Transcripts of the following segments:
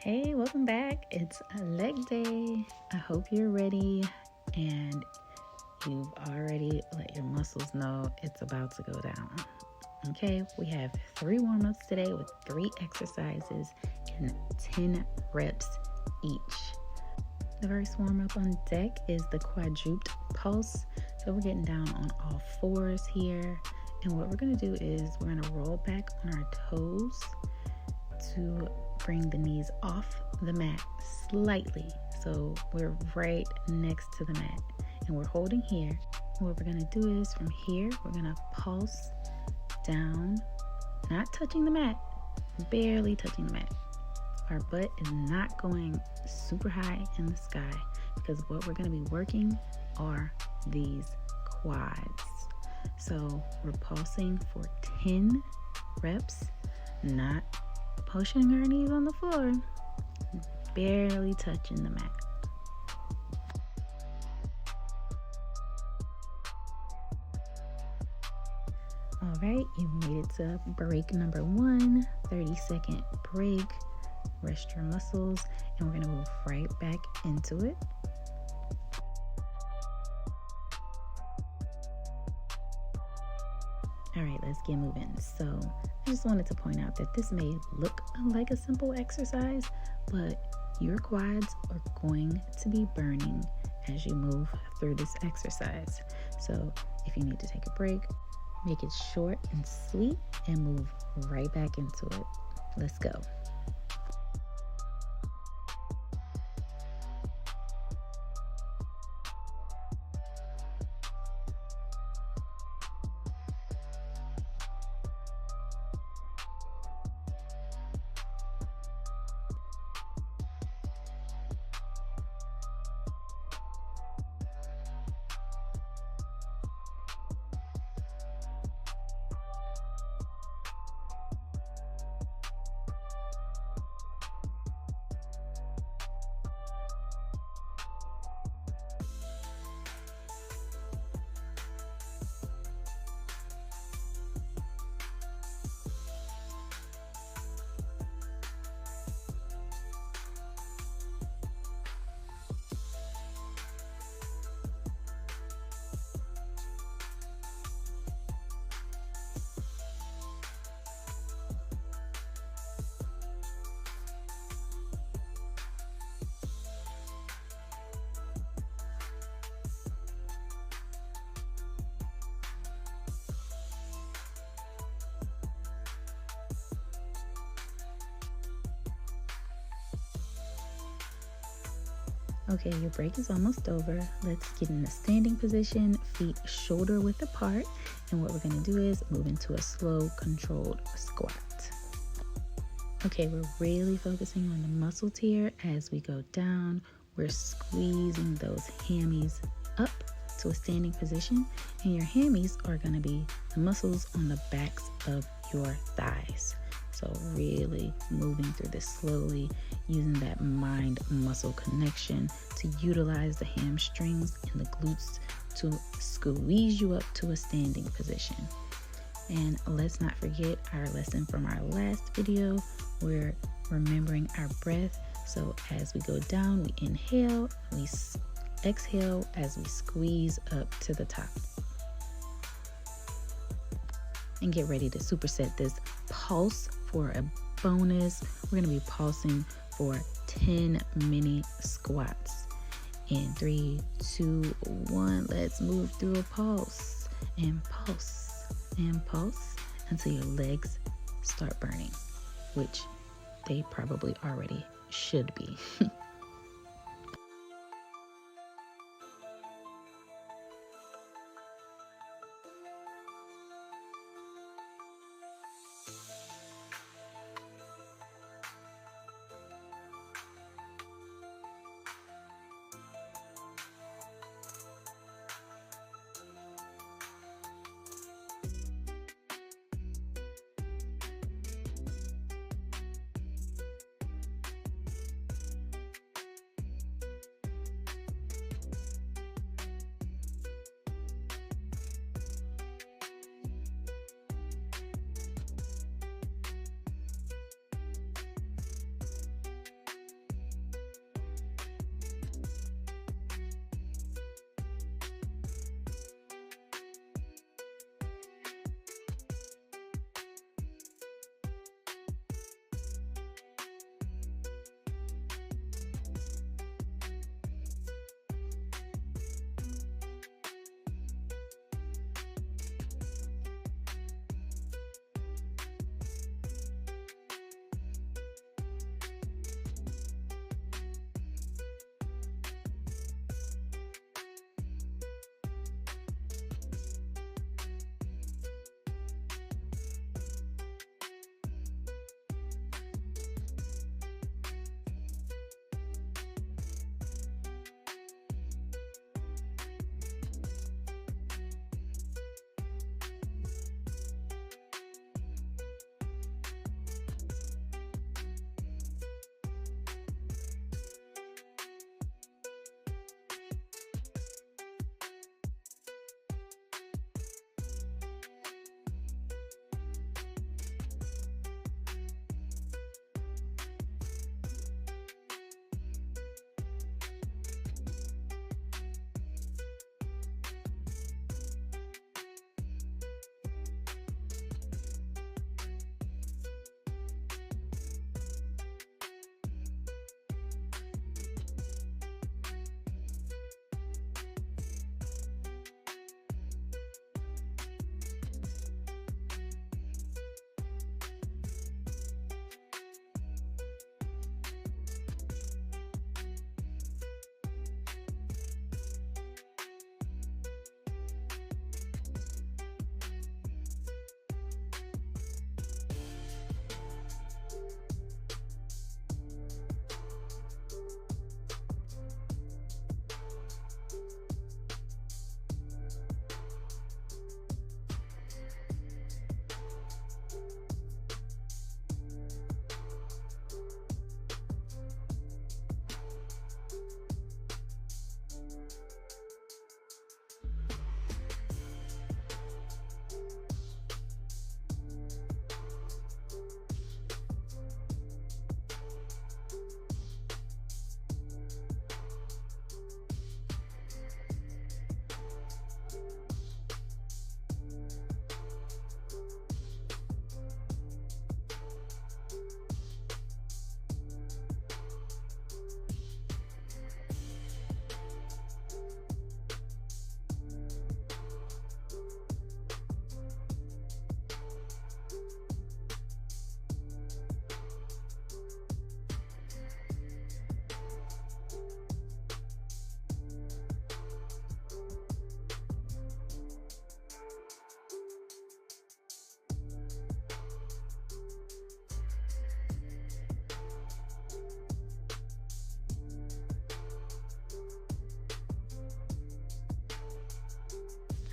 Hey, welcome back. It's a leg day. I hope you're ready and you've already let your muscles know it's about to go down. Okay, we have 3 warm-ups today with 3 exercises and 10 reps each. The first warm-up on deck is the quadruped pulse. So we're getting down on all fours here. And what we're going to do is we're going to roll back on our toes to bring the knees off the mat slightly. So we're right next to the mat and we're holding here. What we're going to do is from here, we're going to pulse down, not touching the mat, barely touching the mat. Our butt is not going super high in the sky because what we're going to be working are these quads. So we're pulsing for 10 reps, not pushing our knees on the floor, barely touching the mat. All right, you've made it to break number 1, 30-second break. Rest your muscles, and we're going to move right back into it. All right, let's get moving. So I just wanted to point out that this may look like a simple exercise, but your quads are going to be burning as you move through this exercise. So if you need to take a break, make it short and sweet and move right back into it. Let's go. Okay, your break is almost over. Let's get in a standing position, feet shoulder width apart. And what we're going to do is move into a slow, controlled squat. Okay, we're really focusing on the muscles here as we go down. We're squeezing those hammies up to a standing position. And your hammies are going to be the muscles on the backs of your thighs. So really moving through this slowly, using that mind-muscle connection to utilize the hamstrings and the glutes to squeeze you up to a standing position. And let's not forget our lesson from our last video. We're remembering our breath. So as we go down, we inhale, we exhale as we squeeze up to the top. And get ready to superset this pulse for a bonus. We're going to be pulsing for 10 mini squats. In 3, 2, 1, let's move through a pulse and pulse and pulse until your legs start burning, which they probably already should be.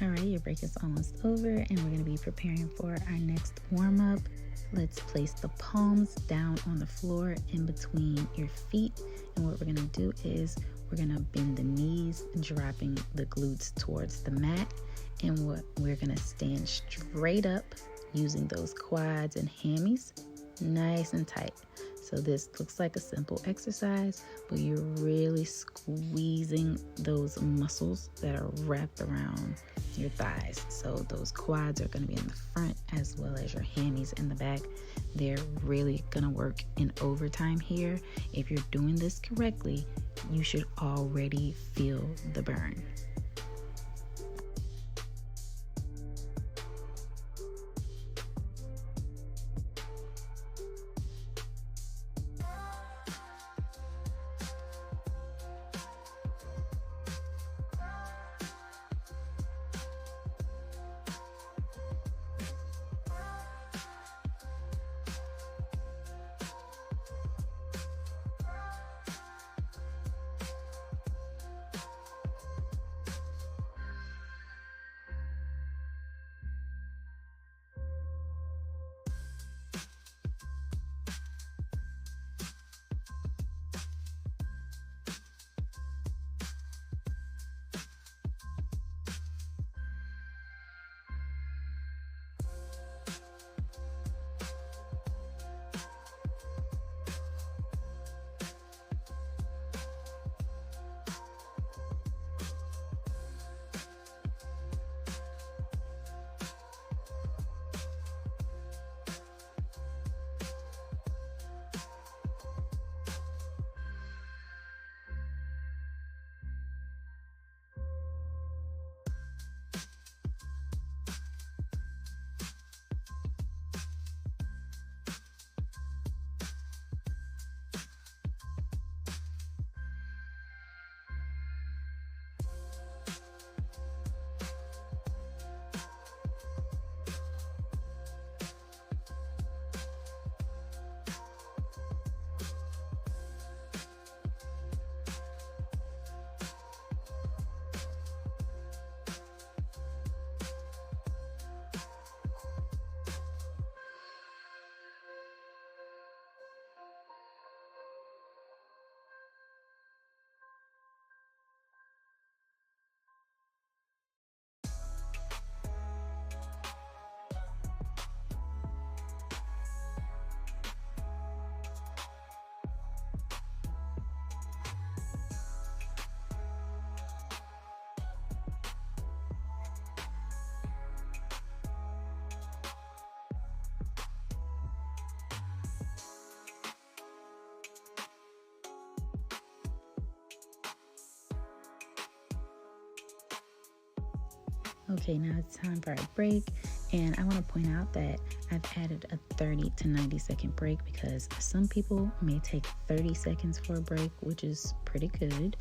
All right, your break is almost over, and we're going to be preparing for our next warm-up. Let's place the palms down on the floor in between your feet. And what we're going to do is we're going to bend the knees, dropping the glutes towards the mat. And what we're going to stand straight up using those quads and hammies nice and tight. So this looks like a simple exercise, but you're really squeezing those muscles that are wrapped around your thighs. So those quads are going to be in the front as well as your hammies in the back. They're really going to work in overtime here. If you're doing this correctly, you should already feel the burn. Okay, now it's time for our break, and I want to point out that I've added a 30 to 90 second break because some people may take 30 seconds for a break, which is pretty good,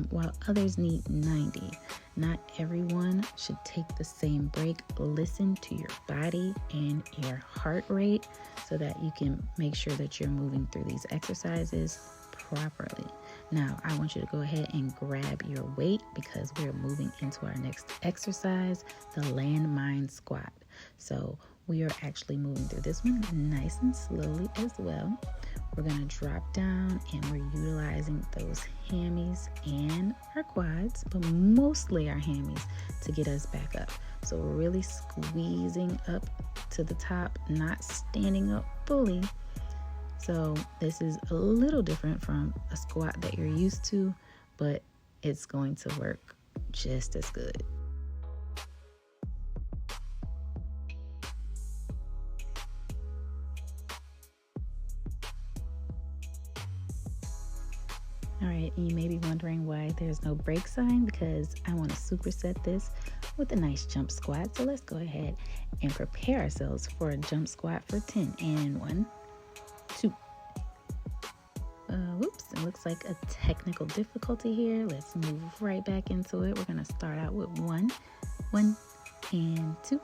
while others need 90. Not everyone should take the same break. Listen to your body and your heart rate so that you can make sure that you're moving through these exercises properly. Now, I want you to go ahead and grab your weight because we're moving into our next exercise, the landmine squat. So we are actually moving through this one nice and slowly as well. We're going to drop down and we're utilizing those hammies and our quads, but mostly our hammies to get us back up. So we're really squeezing up to the top, not standing up fully. So this is a little different from a squat that you're used to, but it's going to work just as good. All right, and you may be wondering why there's no break sign, because I want to superset this with a nice jump squat. So let's go ahead and prepare ourselves for a jump squat for 10. And 1, 2. Whoops, it looks like a technical difficulty here. Let's move right back into it. We're going to start out with 1 and 2,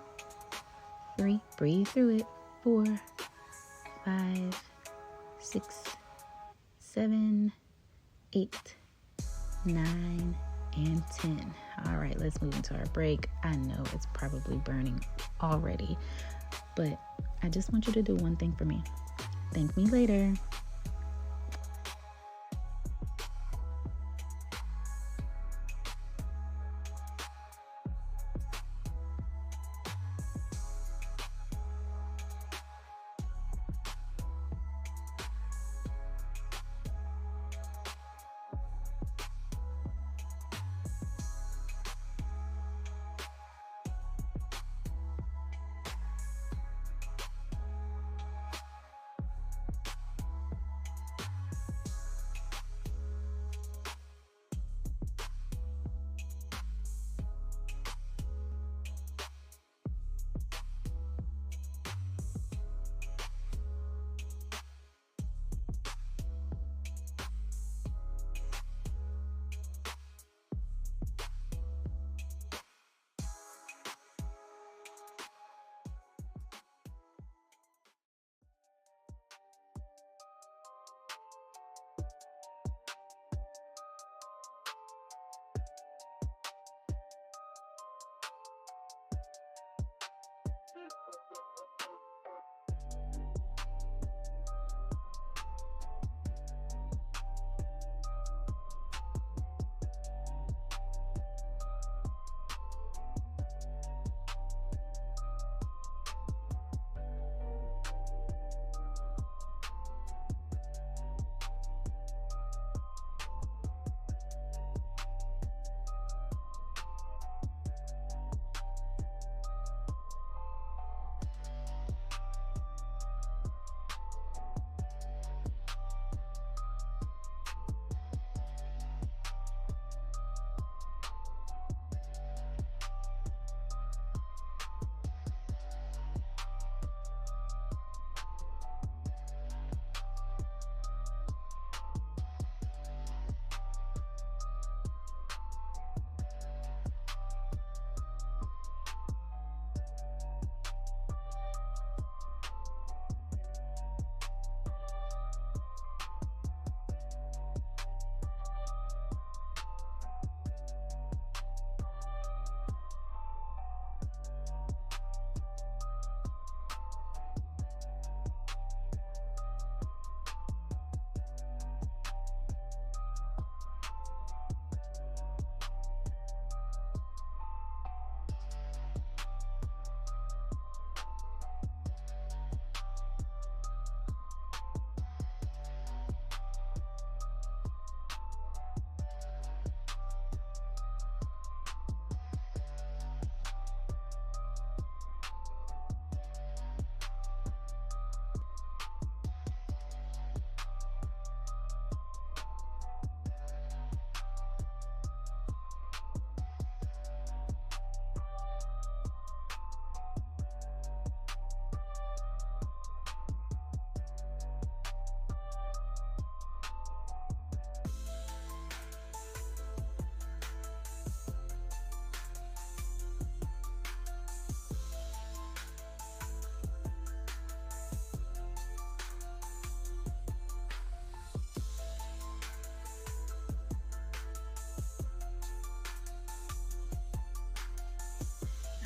3, breathe through it, 4, 5, 6, 7, 8, 9, and 10. All right, let's move into our break. I know it's probably burning already, but I just want you to do one thing for me. Thank me later.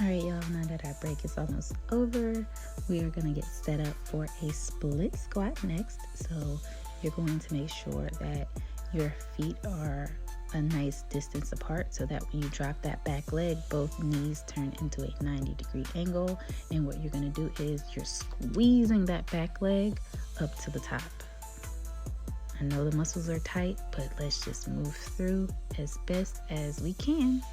All right, y'all, now that our break is almost over, we are going to get set up for a split squat next. So you're going to make sure that your feet are a nice distance apart so that when you drop that back leg, both knees turn into a 90-degree angle. And what you're going to do is you're squeezing that back leg up to the top. I know the muscles are tight, but let's just move through as best as we can.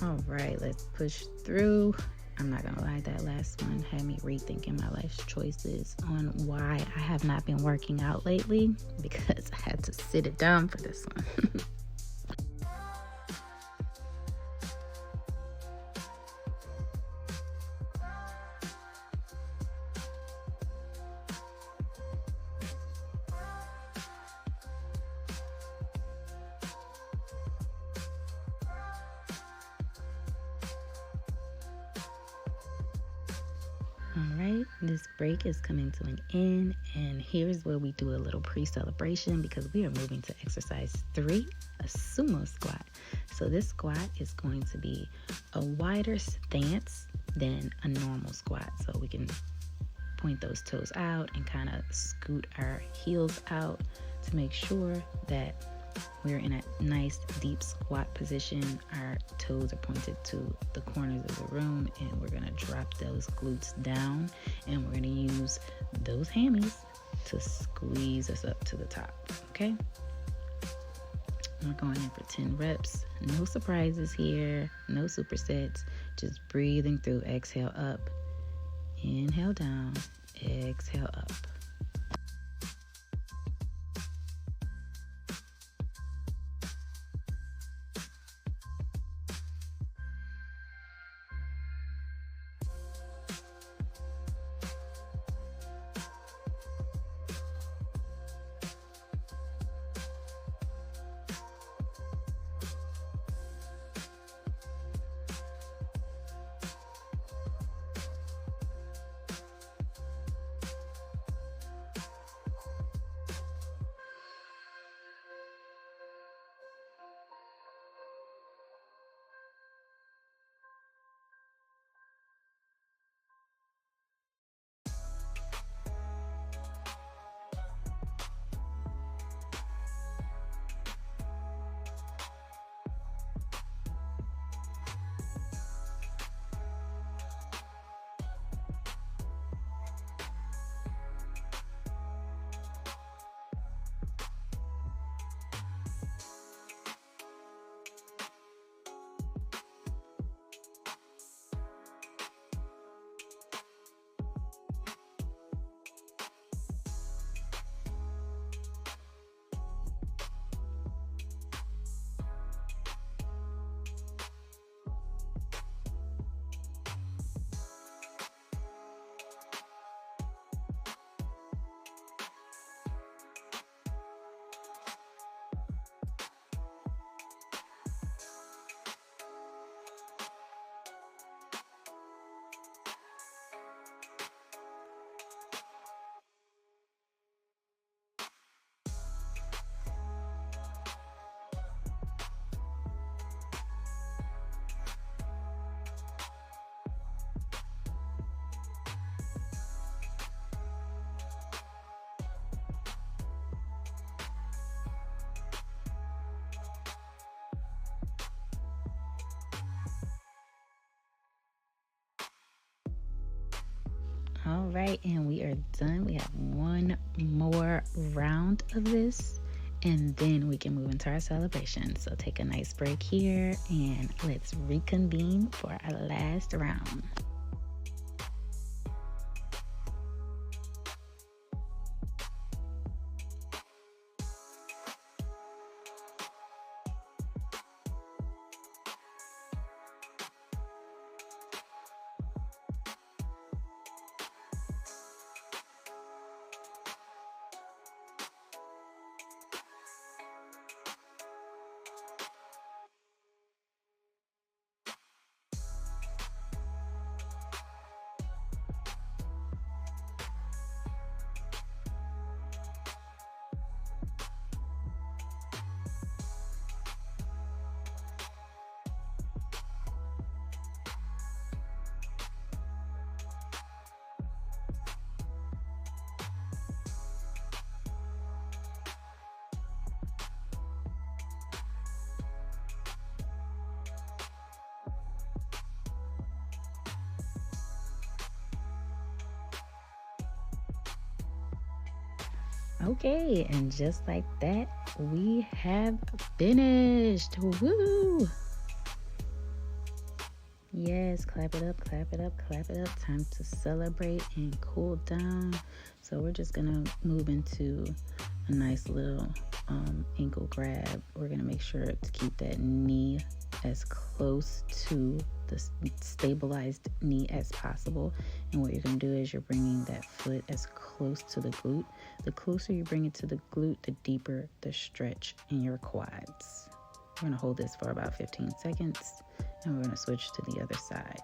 All right, let's push through. I'm not gonna lie, that last one had me rethinking my life choices on why I have not been working out lately, because I had to sit it down for this one. All right, this break is coming to an end, and here's where we do a little pre-celebration because we are moving to exercise 3, a sumo squat. So this squat is going to be a wider stance than a normal squat, so we can point those toes out and kind of scoot our heels out to make sure that we're in a nice deep squat position. Our toes are pointed to the corners of the room, and we're going to drop those glutes down, and we're going to use those hammies to squeeze us up to the top. Okay, we're going in for 10 reps. No surprises here, no supersets, just breathing through. Exhale up, inhale down, exhale up. All right, and we are done. We have one more round of this, and then we can move into our celebration. So take a nice break here, and let's reconvene for our last round. Okay, and just like that, we have finished. Woo! Yes, clap it up, clap it up, clap it up. Time to celebrate and cool down. So we're just gonna move into a nice little ankle grab. We're gonna make sure to keep that knee as close to the stabilized knee as possible. And what you're gonna do is you're bringing that foot as close to the glute. The closer you bring it to the glute, the deeper the stretch in your quads. We're gonna hold this for about 15 seconds and we're gonna switch to the other side.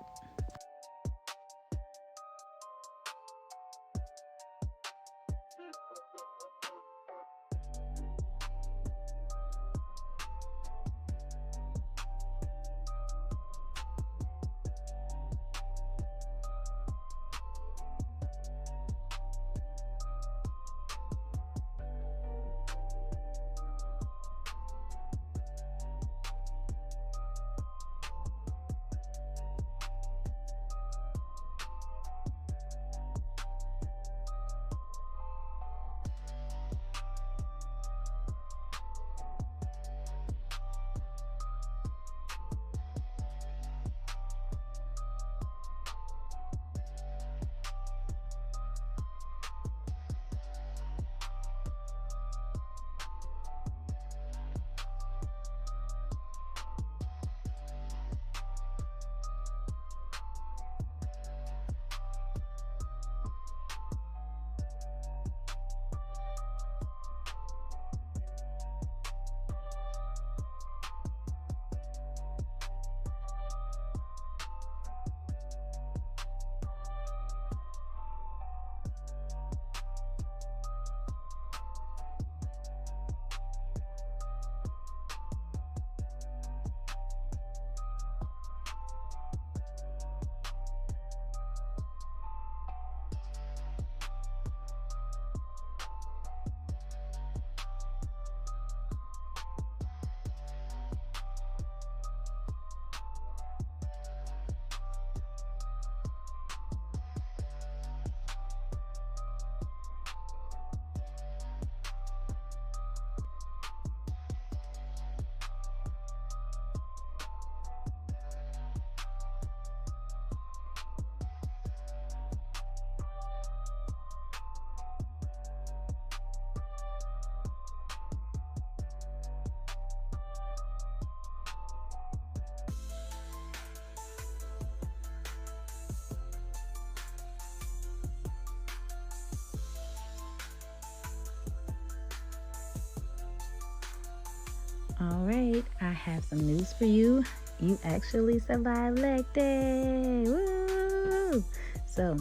All right, I have some news for you. You actually survived leg day. Woo! So,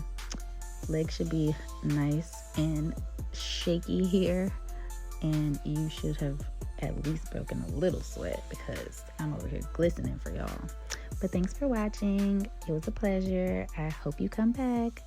legs should be nice and shaky here, and you should have at least broken a little sweat because I'm over here glistening for y'all. But thanks for watching. It was a pleasure. I hope you come back.